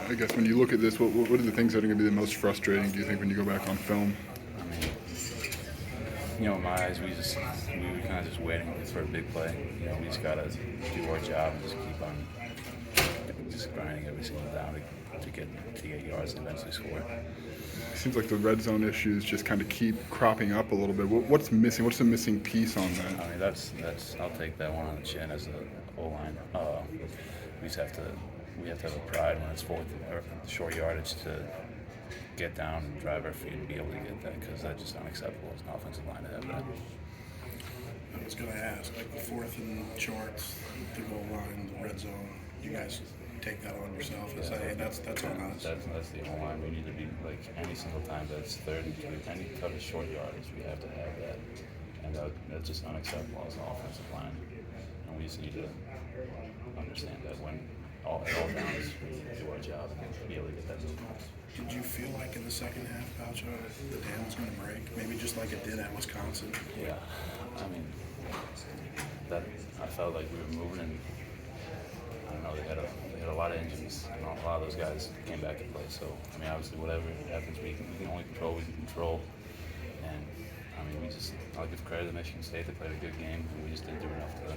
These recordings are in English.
I guess when you look at this, what are the things that are going to be the most frustrating, do you think, when you go back on film? I mean, in my eyes, we were kind of just waiting for a big play. We just gotta do our job and just keep on just grinding every single down to get yards and eventually score. It seems like the red zone issues just kind of keep cropping up a little bit. What's missing? What's the missing piece on that? I mean, that's I'll take that one on the chin as the O line. We just have to have a pride when it's fourth or short yardage to get down and drive our feet and be able to get that, because that's just unacceptable as an offensive line to have that. I was going to ask, like the fourth and shorts, the goal line, the red zone, you guys take that on yourself and say, hey, that's on us. That's the whole line. We need to be like any single time that's third and 2, any type of short yardage, we have to have that, and that's just unacceptable as an offensive line. And we just need to understand that when all down is do our job and be able to get that move. Did you feel like in the second half, Palcho, the dam was going to break? Maybe just like it did at Wisconsin? Yeah, I mean, that I felt like we were moving, and I don't know, they had a lot of injuries, and a lot of those guys came back to play. So I mean, obviously, whatever happens, we can only control what we can control. And I mean, I'll give credit to Michigan State. They played a good game, and we just didn't do enough to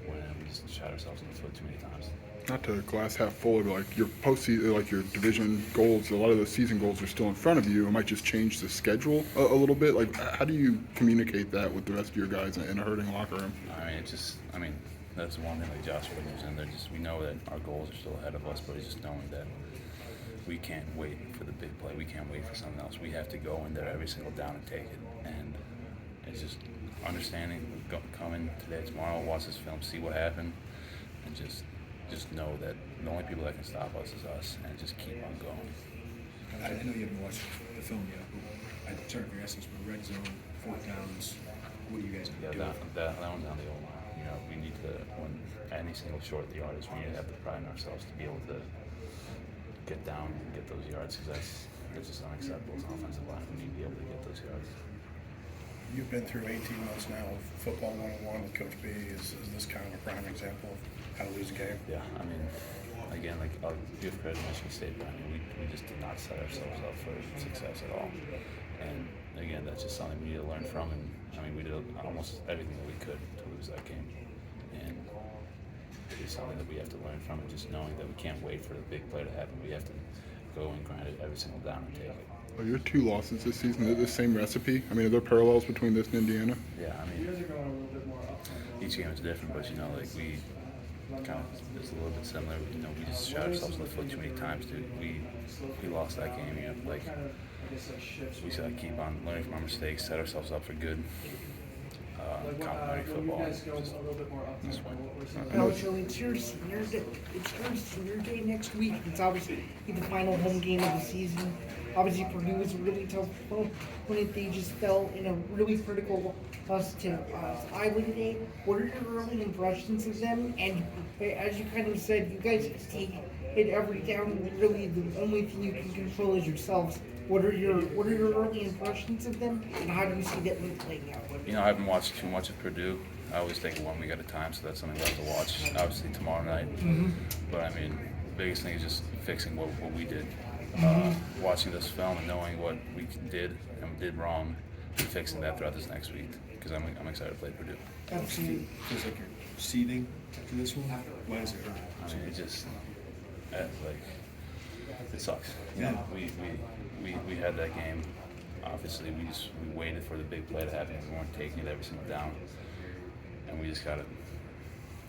win. We just shot ourselves in the foot too many times. Not to glass half full, but like your postseason, like your division goals, a lot of those season goals are still in front of you. It might just change the schedule a little bit. Like, how do you communicate that with the rest of your guys in a hurting locker room? I mean, that's one thing. Like Josh Williams, and we know that our goals are still ahead of us, but it's just knowing that we can't wait for the big play. We can't wait for something else. We have to go in there every single down and take it. And it's just understanding, come in today, tomorrow, watch this film, see what happened, and just know that the only people that can stop us is us, and just keep on going. I know you haven't watched the film yet, but I'm sorry for asking, but red zone, fourth downs, what do you guys do? That one's on the old line. We need to, when any single short yardage, we need to have the pride in ourselves to be able to get down and get those yards, because that's just unacceptable as an offensive line. We need to be able to get those yards. You've been through 18 months now of football 101 with Coach B. Is this kind of a prime example of how to lose a game? Yeah, I mean, again, like I'll give credit to Michigan State, but I mean, we just did not set ourselves up for success at all. And again, that's just something we need to learn from. And I mean, we did almost everything that we could to lose that game. And it's something that we have to learn from, and just knowing that we can't wait for the big play to happen. We have to go and grind it every single down and take it. Are your 2 losses this season the same recipe? I mean, are there parallels between this and Indiana? Yeah, I mean, each game is different, but like we kind of it's a little bit similar. We just shot ourselves in the foot too many times, dude. We lost that game. Like we just gotta keep on learning from our mistakes, set ourselves up for good. Complimentary football. Just win. Palcho, it's your senior day next week. It's obviously the final home game of the season. Obviously, Purdue was a really tough opponent. They just fell in a really critical loss to Iowa today. What are your early impressions of them? And as you kind of said, you guys take it every down, and really the only thing you can control is yourselves. What are your early impressions of them, and how do you see that one playing out? I haven't watched too much of Purdue. I always take it 1 week at a time, so that's something we have to watch. Obviously tomorrow night, but I mean, the biggest thing is just fixing what we did. Watching this film and knowing what we did and did wrong, and fixing that throughout this next week, because I'm excited to play Purdue. Absolutely. Feels like you're seething after this one. Why is it hurt? I mean, it just like it sucks. We had that game. Obviously, we waited for the big play to happen. We weren't taking it every single down, and we just got it.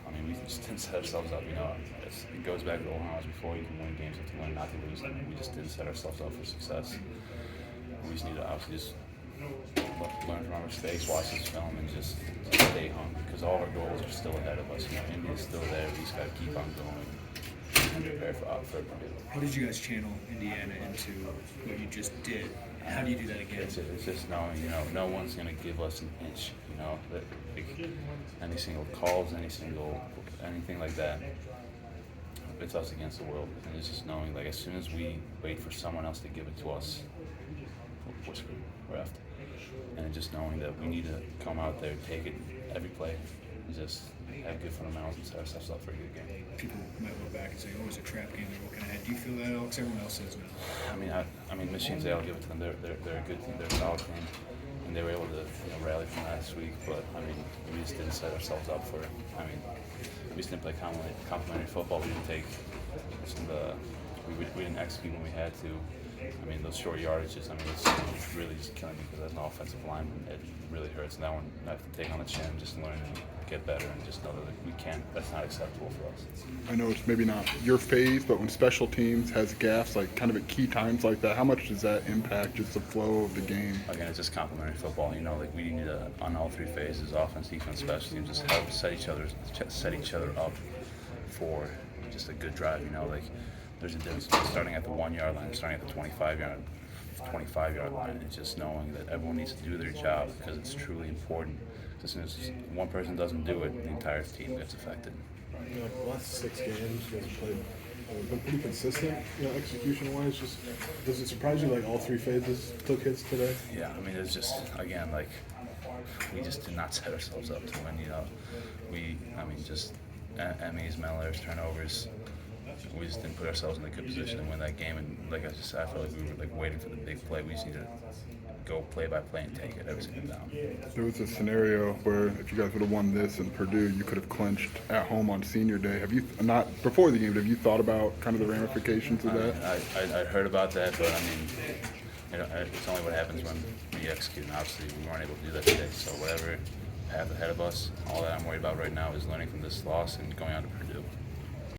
I mean, we just didn't set ourselves up. It goes back to the old times before. You can win games if you win, not to lose. I mean, we just didn't set ourselves up for success. We just need to obviously just learn from our mistakes, watch this film, and just stay hungry, because all our goals are still ahead of us. India's still there. We just got to keep on going and prepare for Purdue. How did you guys channel Indiana into what you just did? How do you do that again? It's just knowing, no one's going to give us an inch, that any single calls, anything like that, it's us against the world. And it's just knowing, like, as soon as we wait for someone else to give it to us, we're screwed, we're effed. And just knowing that we need to come out there, take it every play, and just have good fundamentals and set ourselves up for a good game. People might look back and say, "Oh, it's a trap game. They're looking ahead." Do you feel that, Alex? Everyone else says no. I mean, Michigan State, I'll give it to them. They're a good team. They're a solid team, and they were able to rally from last week. But I mean, we just didn't set ourselves up for it. I mean, we just didn't play complementary football. We didn't take some of the. We didn't execute when we had to. I mean, those short yardages, I mean, it's really just killing me because as an offensive lineman, it really hurts. Now I have to take on the chin, just learn and get better and just know that we can't, that's not acceptable for us. I know it's maybe not your phase, but when special teams has gaffes, like kind of at key times like that, how much does that impact just the flow of the game? Again, it's just complementary football. Like we need to, on all three phases, offense, defense, special teams, just help set each other up for just a good drive. Like there's a difference between starting at the 1 yard line and starting at the 25-yard line, and just knowing that everyone needs to do their job because it's truly important. As soon as one person doesn't do it, the entire team gets affected. The last 6 games, you guys have played, been pretty consistent, execution-wise. Just does it surprise you like all 3 phases took hits today? Yeah, I mean, it's just again like we just did not set ourselves up to win. Just MEs, mental errors, turnovers. We just didn't put ourselves in a good position to win that game. And like I just said, I felt like we were like waiting for the big play. We just needed to go play by play and take it every single down. There was a scenario where if you guys would have won this in Purdue, you could have clinched at home on senior day. Have you not before the game? Have you thought about kind of the ramifications of that? I heard about that, but I mean, it's only what happens when we execute. And obviously, we weren't able to do that today. So whatever path ahead of us, all that I'm worried about right now is learning from this loss and going on to Purdue.